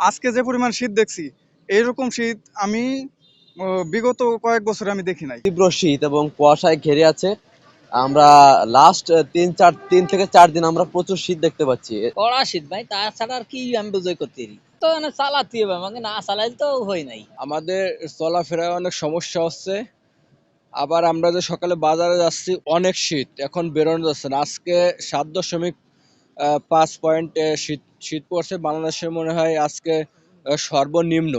আজকে যে পরিমাণ শীত দেখছি, এইরকম শীত আমি বিগত কয়েক বছরে আমি দেখি নাই। তীব্র শীত এবং কুয়াশায় ঘিরে আছে। আমরা লাস্ট 3 থেকে 4 দিন আমরা প্রচুর শীত দেখতে পাচ্ছি। কড়া শীত ভাই, তাছাড়া আর কি আমি বুঝাই করতে পারি তো, চালাতে হবে আমাকে, না চালাইলে তো হয় নাই। আমাদের চলাফেরায় অনেক সমস্যা হচ্ছে। আবার আমরা যে সকালে বাজারে যাচ্ছি, অনেক শীত, এখন বেরোনো যাচ্ছে না। আজকে 7.5 পয়েন্ট শীত শীত পড়ছে বাংলাদেশে, মনে হয় আজকে সর্বনিম্ন।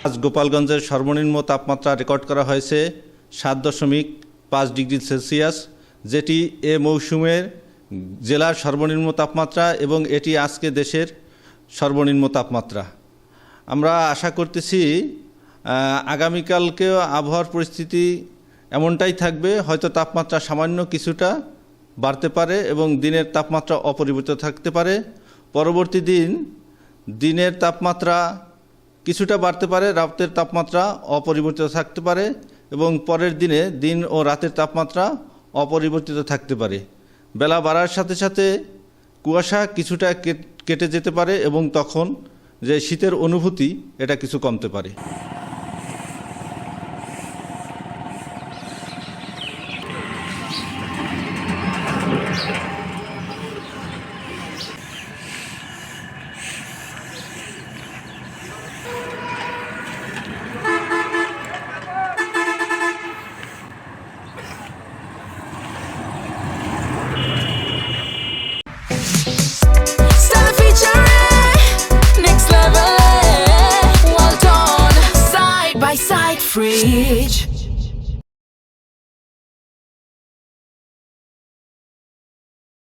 আজ গোপালগঞ্জের সর্বনিম্ন তাপমাত্রা রেকর্ড করা হয়েছে 7.5 ডিগ্রি সেলসিয়াস, যেটি এ মৌসুমের জেলার সর্বনিম্ন তাপমাত্রা এবং এটি আজকে দেশের সর্বনিম্ন তাপমাত্রা। আমরা আশা করতেছি আগামীকালকেও আবহাওয়ার পরিস্থিতি এমনটাই থাকবে, হয়তো তাপমাত্রা সামান্য কিছুটা বাড়তে পারে এবং দিনের তাপমাত্রা অপরিবর্তিত থাকতে পারে। পরবর্তী দিনের তাপমাত্রা কিছুটা বাড়তে পারে, রাতের তাপমাত্রা অপরিবর্তিত থাকতে পারে এবং পরের দিনে দিন ও রাতের তাপমাত্রা অপরিবর্তিত থাকতে পারে। বেলা বাড়ার সাথে সাথে কুয়াশা কিছুটা কেটে যেতে পারে এবং তখন যে শীতের অনুভূতি এটা কিছু কমতে পারে। Free